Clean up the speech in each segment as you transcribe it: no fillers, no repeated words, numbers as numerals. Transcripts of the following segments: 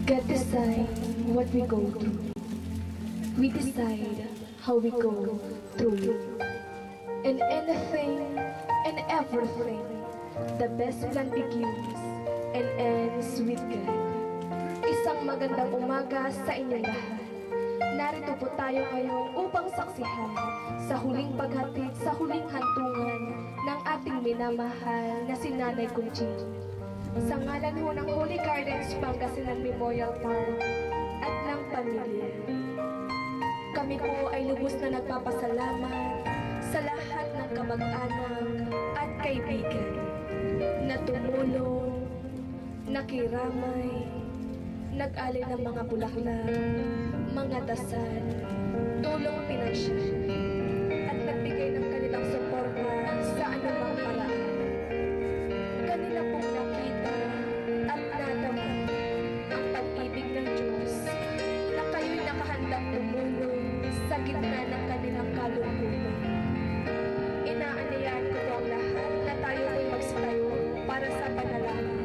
God decide what we go through. We decide how we go through it. In anything and everything, the best plan begins and ends with God. Isang magandang umaga sa inyong lahat. Narito po tayo ngayon upang saksihan sa huling paghatid, sa huling hantungan ng ating minamahal na si Nanay Conchita. Sa ngalan ho ng Holy Gardens Pangasinan Memorial Park at ng pamilya, kami po ay lubos na nagpapasalamat sa lahat ng kamag-anak at kaibigan na tumulong, nakiramay, nag-alay ng mga bulaklak, mga dasal, tulong pinansyal, at nagbigay ng kanilang suporta sa anumang paraan. Kanila pong nakita at nadama ang pag-ibig ng Diyos na kayo'y nakahandang tumulong sa gitna ng kanilang kalungkutan. Inaanyayahan ko po ang lahat na tayo ay magsitayo para sa panalangin.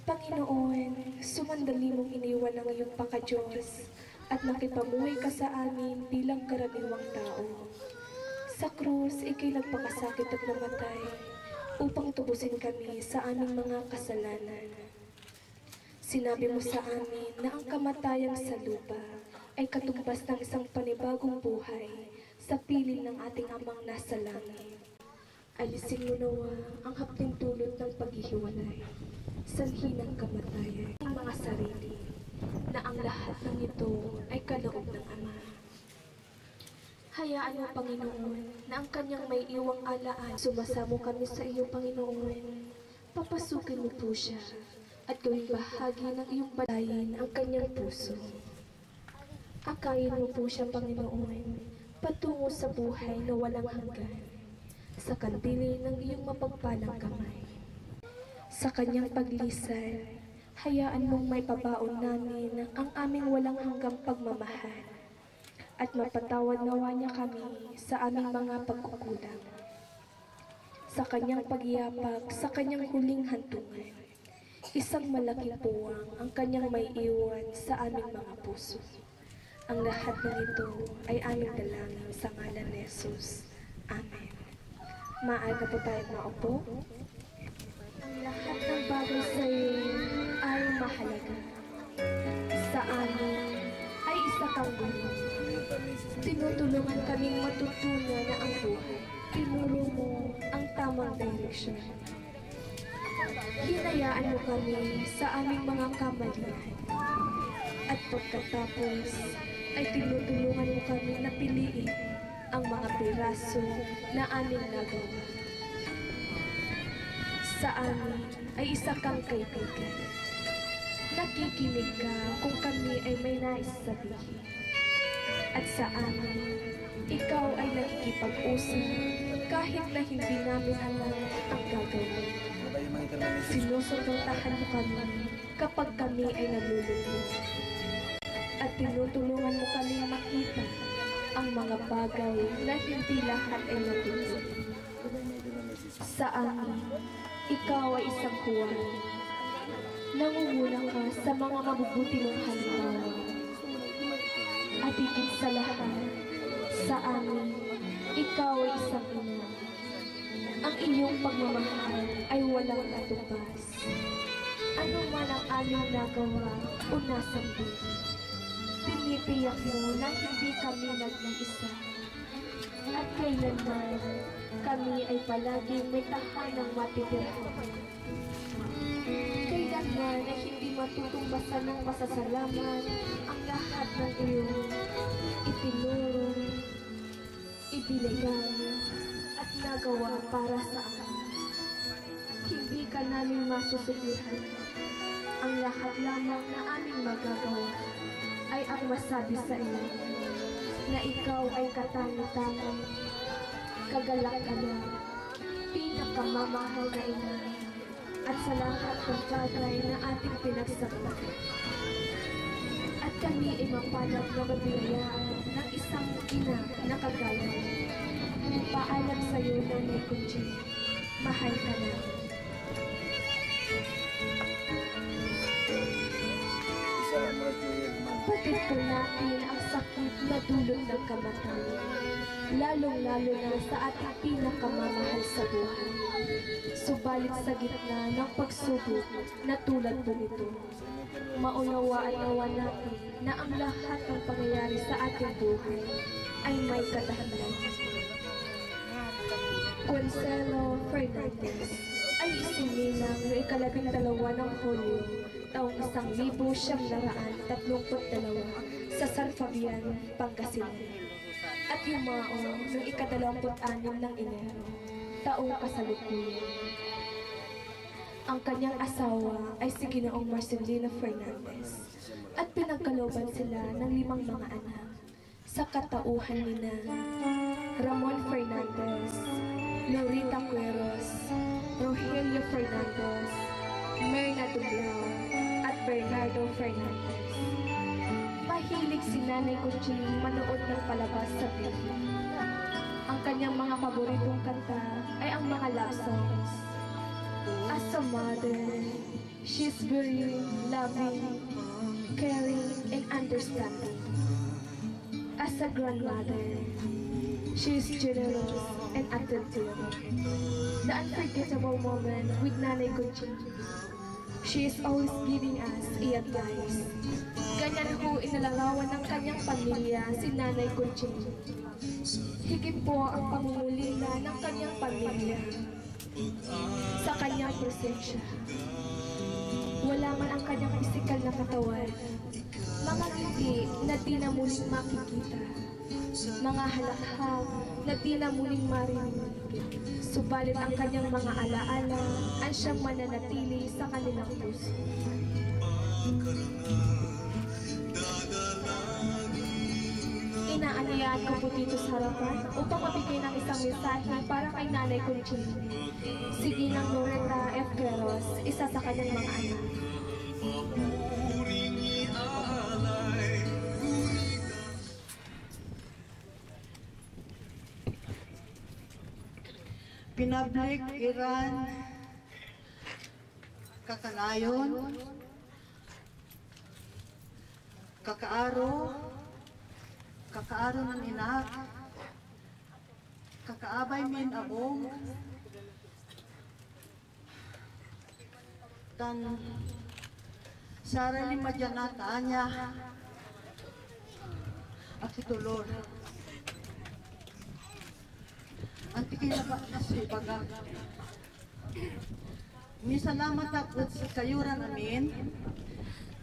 Panginoon, sumandali mong iniwan ang iyong paka-Diyos at nakipamuhay ka sa amin bilang karaniwang tao. Sa krus, ikay nagpakasakit at namatay upang tubusin kami sa aming mga kasalanan. Sinabi mo sa amin na ang kamatayan sa lupa ay katumbas ng isang panibagong buhay sa piling ng ating Amang nasa langit. Alisin mo nawa ang haptintulot ng paghihiwalay, sanhi ng kamatayan, ang mga sarili, na ang lahat ng ito ay kaloob ng Ama. Hayaan mo, Panginoon, na ang kanyang may iwang alaan. Sumasamo kami sa iyo, Panginoon. Papasukin mo po siya at gawing bahagi ng iyong balayin ang kanyang puso. Akayin mo po siya, Panginoon, patungo sa buhay na walang hanggan, sa kandili ng iyong mapagpalang kamay. Sa kanyang paglisan, hayaan mong may pabaon namin ang aming walang hanggang pagmamahal at mapatawad nawa niya kami sa aming mga pagkukulang. Sa kanyang pagyapak, sa kanyang huling hantungan, isang malaking puwang ang kanyang may iwan sa aming mga puso. Ang lahat ng ito ay aming dalangin sa ngalan ni Jesus. Amen. Maaga po tayong maupo. Ang lahat ng bagay sa iyo ay mahalaga. Sa amin ay isa kang guro. Tinutulungan kaming matutunan na ang buhay. Tinuro mo ang tamang direksyon. Hinayaan mo kami sa aming mga kamalian. At pagkatapos ay tinutulungan mo kami na piliin ang mga piraso na aming nagawa. Sa amin ay isa kang kaibigan. Nakikinig ka kung kami ay may nais sabihin. At sa amin, ikaw ay nakikipag-usap kahit na hindi namin alam ang gagawin. Sinusuportahan mo kami kapag kami ay nalulungkot. At tinutulungan mo kami makita ang mga bagay na hindi lahat ay natutunan. Sa amin, ikaw ay isang huwan. Nangunguna ka sa mga mabubuti mong halimbawa. At higit sa lahat, sa amin, ikaw Ikaw ay isang ina. Ang iyong pagmamahal ay walang katumbas. Ano man ang aming nagawa o nasambi, tinitiyak mo na hindi kami nag-iisa. At kailanman kami ay palaging may tahanang matitirhan. Kailanman ay hindi matutumbasan ng pasasalamat ang lahat ng iyong itinuro, ibinigay, at nagawa para sa amin. Hindi ka namin masusulihan. Ang lahat lamang na aming magagawa ay ang masabi sa iyo na ikaw ay katangi-tangi, kagalak-galak, pinakamamahal na ina, at sa lahat ng bagay na ating pinagsama. At kami ay mapalad na mabiyayaan ng isang ina na kagaya mo. Paalam sa iyo, Nanay Conching, mahal ka na. Batid po natin ang sakit na dulot ng kamatayan, lalong-lalo na sa ating pinakamamahal sa buhay. Subalit sa gitna ng pagsubok na tulad po nito, maunawaan nawa natin na ang lahat ng pangyayari sa ating buhay ay may kadahilan. Consuelo Fernandez ay isinilang noong ika-12 ng Hulyo, taong 1932 sa San Fabian, Pangasinan, at yumao noong ika-26 ng Enero, taong kasalukuyan. Ang kanyang asawa ay si Ginoong Marcelina Fernandez at pinagkalooban sila ng 5 mga anak sa katauhan nina Ramon Fernandez, Lorita Cueros, Rogelio Fernandez, Myrna Dublao, at Bernardo Fernandez. Mahilig si Nanay Conching manood ng palabas sa TV. Ang kanyang mga paboritong kanta ay ang mga love songs. As a mother, she's very loving, caring, and understanding. As a grandmother, she is generous and attentive. The unforgettable moment with Nanay Conching. She is always giving us advice. Ganyan po inalarawan ng kanyang pamilya si Nanay Conching. Higit po ang pangungulila ng kanyang pamilya sa kanyang presensya. Wala man ang kanyang pisikal na katawan, mga ngiti na di na muling makikita, mga halakhak na di na muling marinig. Subalit ang kanyang mga alaala ang siyang mananatili sa kanilang puso. Inaanyayahan ko po dito sa harapan upang mabigay ng isang mensahe para kay Nanay Conching. Si Ginang Loretta F. Queros, isa sa kanyang mga anak. Pinablik Iran kakanayon, kakaaro ng inak, kakaabay min abong, tan sarali madyanata niya, at itulor. Ang tikinaba na si Baga. May salamat ako sa kayuran namin.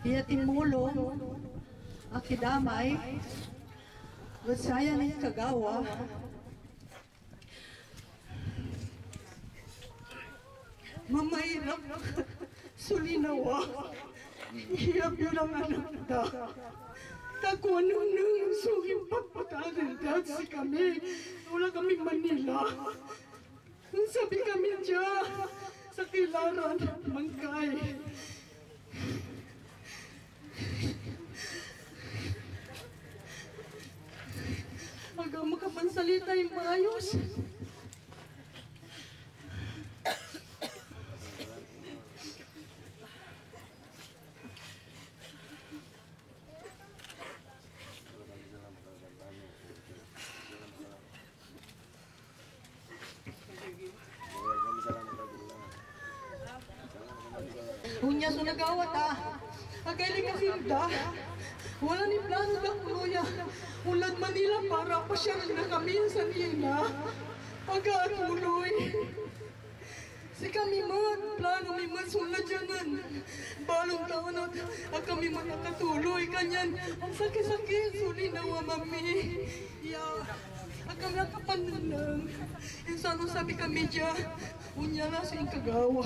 Iya timulong, akidamay, at saya ni kagawa. Mamayirap sulinawa. Iyap yun ang anak da. Takuan nung suging pagpatarin dahil si kami. Wala kaming Manila. Sabi kami dyan sa Kilaran, Mangkay. Hanggang makapansalita yung maayos. Unya so nagawat Agay kasinda. Wala ni plano da kuya. Ulad Manila para pa siya na kami sa nina. Pagkatuloy. Si kami man, plano mi man sulad dyanan. Balong taon at kami man nakatuloy kanyan. Ang sakit-sakit, suli na wa mami. Ang kami nakapanunang. Yung sana sabi kami dya, unya na sa kagawa.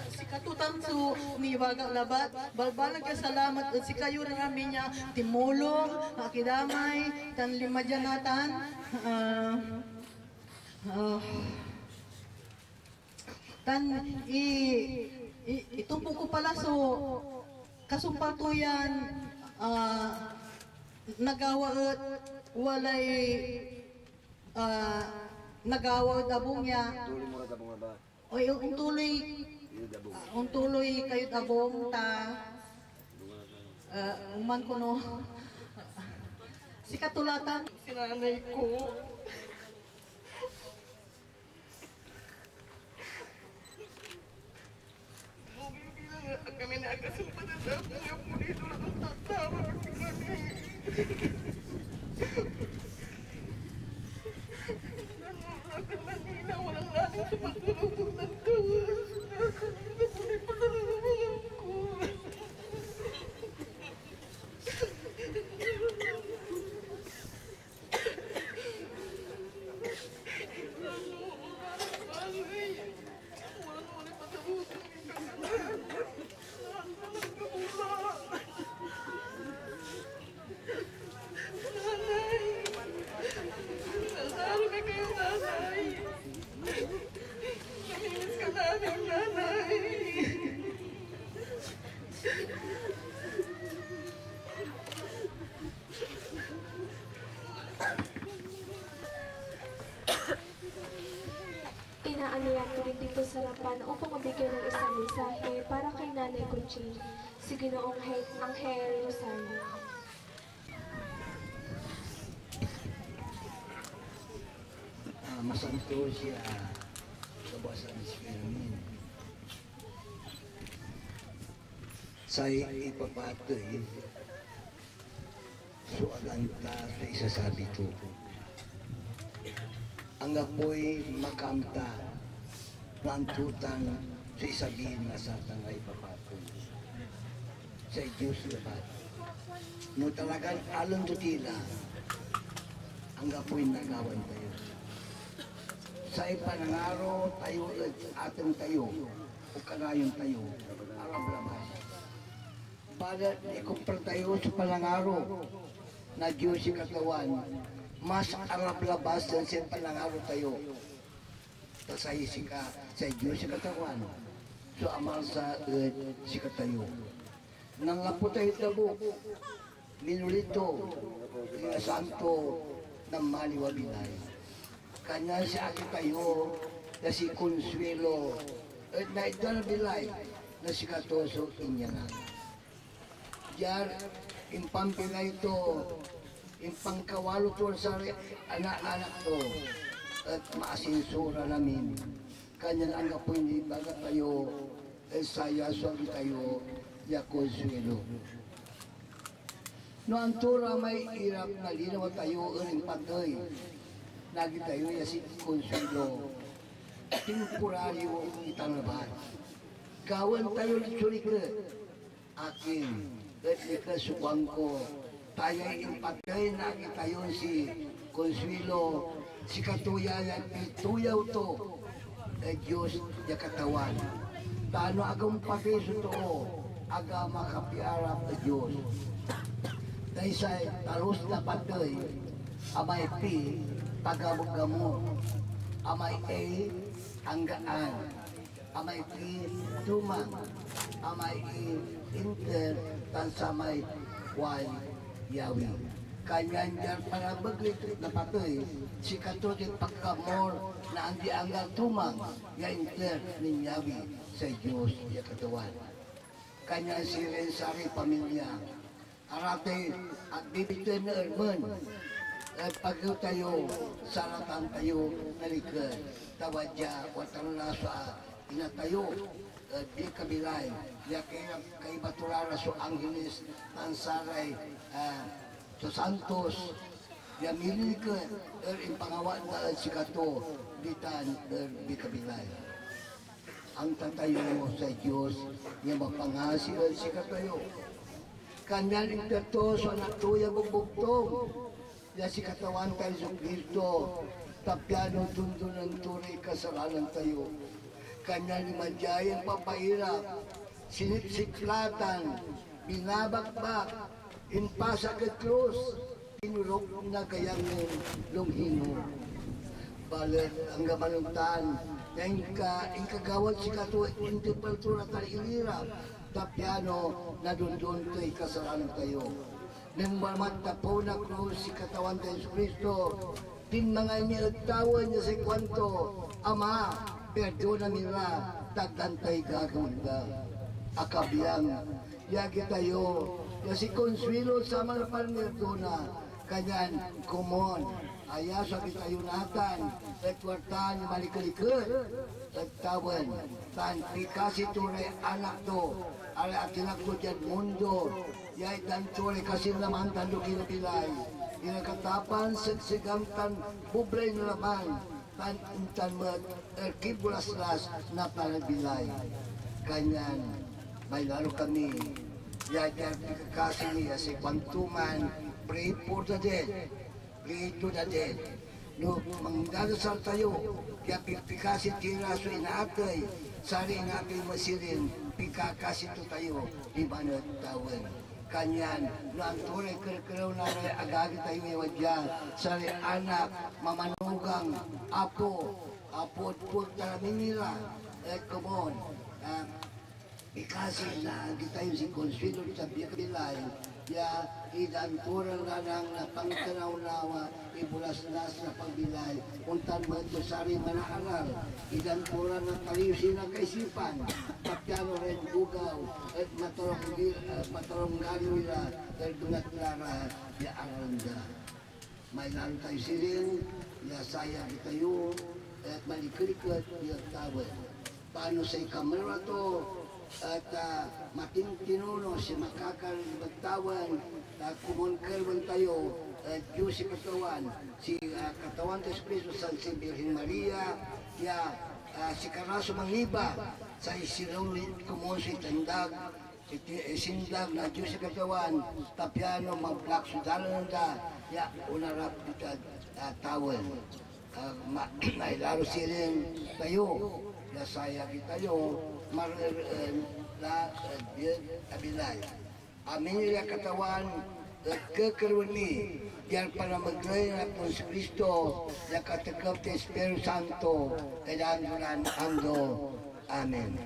Si katutanso ni Bagang Labat, balbalag ka salamat at si kayo rin amin niya, timulong, akidamay, tan lima dyanatan, tan itumpong ko pala so kasumpatuyan nagawa at walay nagawa at abong niya. Tuloy mo rin abong ba? O yung tuloy kayo abong ta uman ko no si katulatan si nanay ko kami na agasumpad na sa mga punito na ang tatawa Manila, walang lalim sa pagtulog ng kawas. Napunit pa na lang ko. Inaanihan ko rin dito sa harapan upang mabigyan ng isang mensahe para kay Nanay Conching, si Ginoong Angel Rosario. Masanto siya sa basan namin. Sa ipapatoy, so aganta sa isasabi ko. Ang apoy makamta na ang tutang sa isabihin na sa tangay papatoy. Sa Diyos labat. No talagang alon tutila, ang apoy nagawan tayo. Sa ipanangaro tayo at atong tayo o kanayon tayo alam labas. Para ikumpar tayo sa panangaro na Diyos si katawan, mas arap labas dan sa panangaro tayo. Tasayi si ka sa Diyos si katawan, so amal sa si katayo. Nang lapo tayo tabo, minulito, mga santo ng maliwabilay. Kanya sa akin tayo na si Consuelo at na idalabilay na si Katoso Inyanan. Diyan, impampila ito, impangkawalo to sa anak-anak to at maasinsura namin. Kanya ang apoy hindi baga tayo, saya sabi tayo, ya Consuelo. No ang tura may hirap na linaw tayo rin patay. Lagi tayo ya si Consuelo, temporaryo italaban. Kawan tayo na surika, akin, at ikasubang ko, tayo ay impatay na tayo si Consuelo, si Katuya at ituyaw to, Diyos ya katawan. Tano agam papiso to, aga makapiarap na Diyos. Dahil sa talos na patay, amay pi, paggamot-gamot, amay anggaan, amay tumang, amay inter, tansamay yawi. Kanyan dyan para baglit na patoy, si kato di pagkamor na andi anggal tumang, ya inter ninyabi sa Diyos ya katawan. Kanyan si Rensari pamilya, arate at bibitoy na erman, at pagyo tayo, saratan tayo nalikad, tawadya, watang nasa inatayo, di kabilay, ya kay Baturara so Angeles, Tansaray, sa Santos, ya milika, in pangawan na si Kato, ditan, di kabilay. Ang tatayo sa Diyos, niya mapangasi si Katayo. Kanyan ito sa natuya bubugtong, ya si katawan tayo sa Kristo, tapyano tundo ng tunay kasalanan tayo. Kanyan ni Madjayang papahirap, sinipsiklatan, binabakbak, inpasa ke krus, inurok na kayang lunghino. Balit ang gamanuntan, na inkagawad si Kato, hindi paltura tayo ilirap, tapyano na dundun kay kasalanan tayo. Nang mamatapo na krus si katawan tayo sa Kristo, din mga inilagtawan niya sa kwanto, Ama, perdona nila, tagtantay gagawin ka. Akabiyang, yagi tayo, ya si Consuelo sa mga pernerdona, kanyan, kumon, ayasa kita yunatan, at wartaan yung malikalikot, at tawan, tan, kasi tunay anak to, ala atinak to dyan mundo, yay tan tunay kasi naman tando kinabilay, inakatapan, sagsigamtan, bublay na naman, tan mat, kibulaslas na panabilay, kanyan, may laro kami, yaya kasi niya si Kwantuman, pray for the dead, pray to the dead. No, mangdadasal tayo, kaya pikasi tira so inaatay, sari inaatay masirin, pikakasi to tayo, di ba na tawin. Kanyan, no ang tunay karaw na agagi tayo iwan dyan, sari anak, mamanugang, apo at po talamin nila, at kumon, ikasi na tayo si Consuelo sa Biabilay, ya idanturan na ng napangtanaw nawa, ibulas-las na pagbilay, untan mo ito sari manaaral, idanturan na taliusin ang kaisipan, patyano rin bugaw, at matarong gano'n nila, dahil dunat lara, ya aranda. May lalo tayo sirin, ya sayang tayo, at maliklikot, ya tawad. Paano sa kamera to, at matintinuno si makakal bagtawan at kumonkalwan tayo at Diyos si katawan si katawan tayo Kristo San si Virgen Maria ya si Karaso Mangiba sa isirawin kumon si tandag sindag na Diyos si katawan tapyano mablak sudalan da ya unarap kita tawel mailaro sirin tayo ya saya tayo la abilay. Amin nila katawan at kakaroon ni yan para mag-gray na po si Kristo na katakap ng Espiritu Santo kailangan ando. Amen.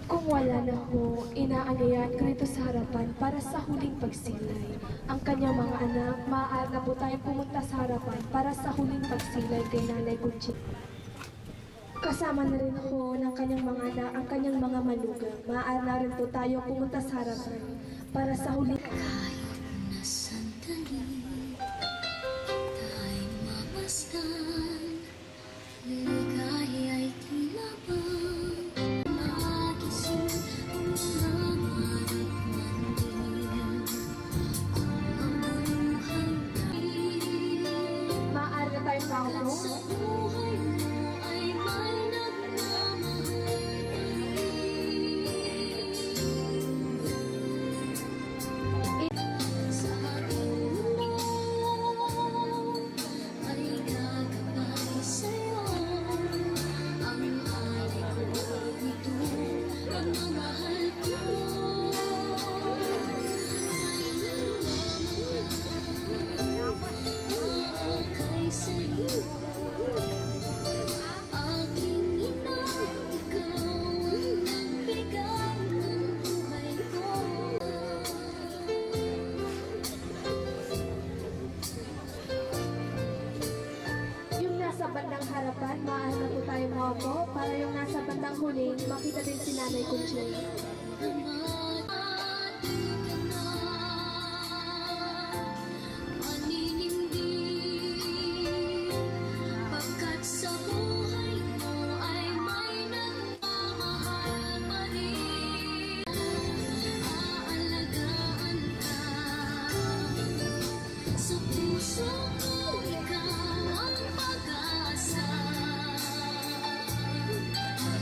Kung wala na ho, inaanyayan ko rito sa harapan para sa huling pagsilay. Ang kanyang mga anak, maaari na po tayong pumunta sa harapan para sa huling pagsilay kay Nanay Conchita. Kasama na rin ho ng kanyang mga anak, ang kanyang mga manugang. Maaari na rin po tayong pumunta sa harapan para sa huling para yung nasa bandang huli, makita din si Nanay Conching. Pagkat sa buhay mo ay may nagmamahal pa rin, aalagaan ka. Sa puso ko ikaw ang pag-asa.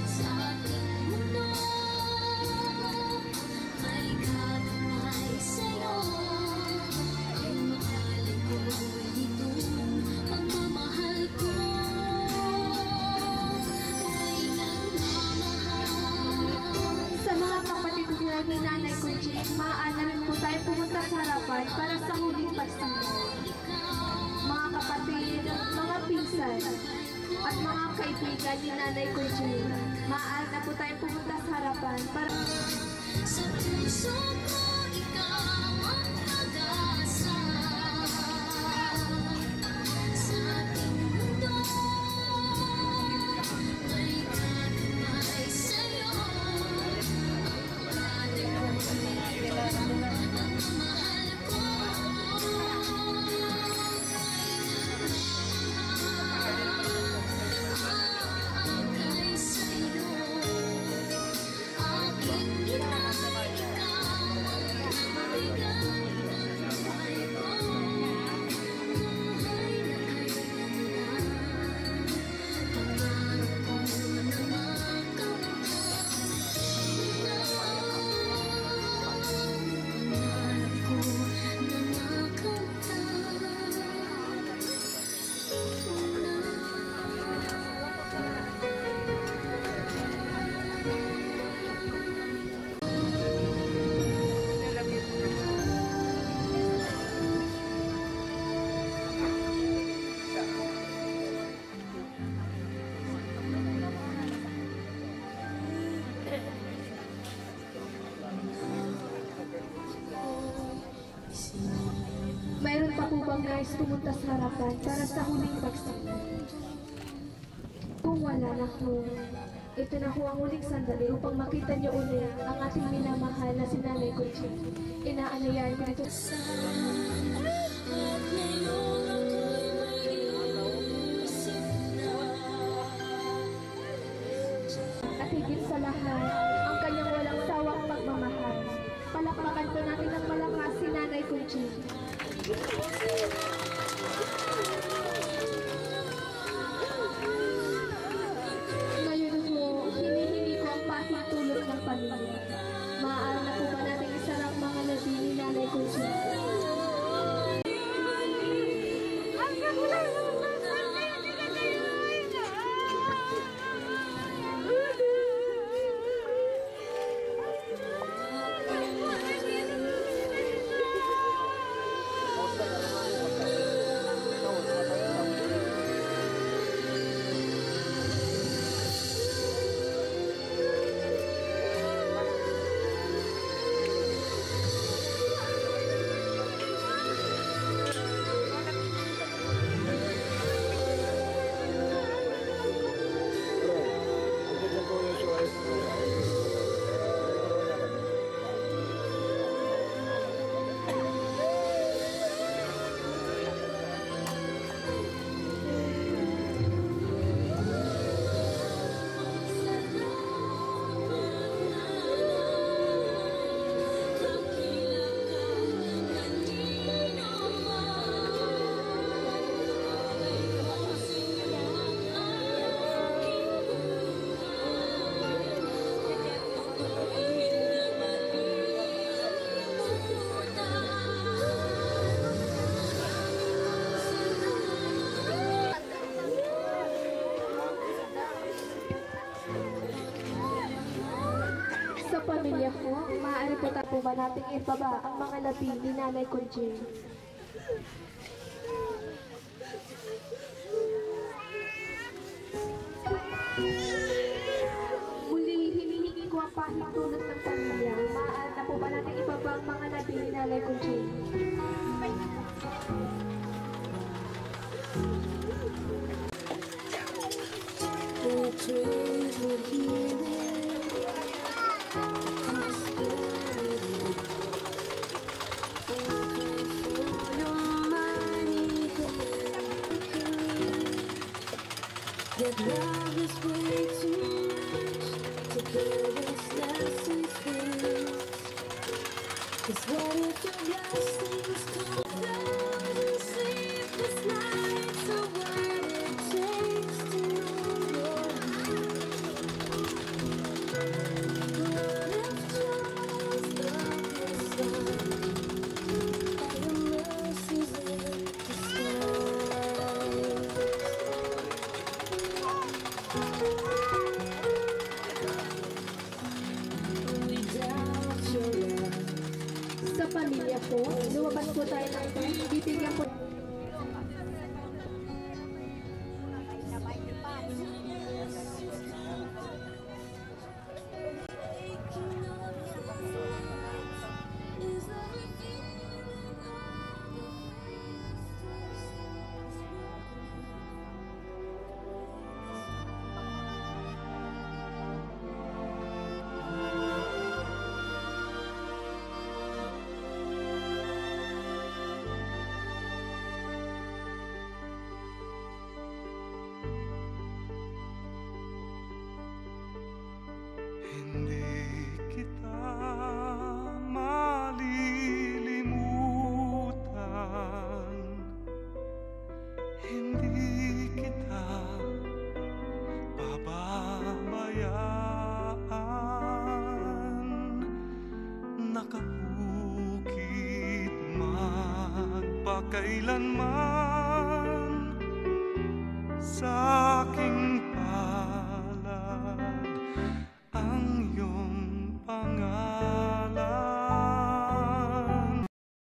Sa ating mundo may katamay sa'yo. Ang mahal ko dito, ang mamahal ko ay nagmamahal. Sa mga kapatid ni Nanay Conching, maaari na rin po tayo pumunta sa harapan para sa huling pagsimula. Mga kapatid, mga pinsan, at mga kaibigan ni Nanay Conching, maaari na po tayo pumunta sa harapan para... Sa puso ko ikaw ang pag-asa. Sa ating mundo may katamay sa'yo. Ang mahal ko aakay sa'yo. Aking inay, ikaw ang maligay ng buhay ko. Buhay na kailanman, pangarap ko na makamtan. Pangarap ko na Mayroon pa po bang nais pumunta sa harapan para sa huling pagsimula? Kung wala na ho, ito na ho ang huling sandali upang makita niyo ulit ang ating minamahal na si Nanay Conching. Inaalayan ko dito sa... at ngayon ako'y may iisip na. At higit sa lahat, ang kanyang walang sawang pagmamahal. Palakpakan po natin ng malakas si Nanay Conching. Ngayon ho, hinihingi ko ang pahintulot ng pamilya. Maaari na po ba natin isarang mga labi ni Nanay Conching? Sa pamilya ko, maaari po ba nating ibaba ang mga labi ni Nanay Conching? Muli, hinihingi ko ang pahintulot ng pamilya. Maaari na po ba nating ibaba ang mga labi ni Nanay Conching? Oops. trade for healing, prosperity. Oh, pray for your mighty hand. That love is way too much to give us lasting things. 'Cause what if your blessings come down and sleepless nights are what it takes to know your heart? What if trials of this life are your mercies in disguise? We doubt your love. Sa pamilya po, lumabas po tayo ng bibigyan po. Hindi kita malilimutan, hindi kita pababayaan. Nakahukit magpakailanman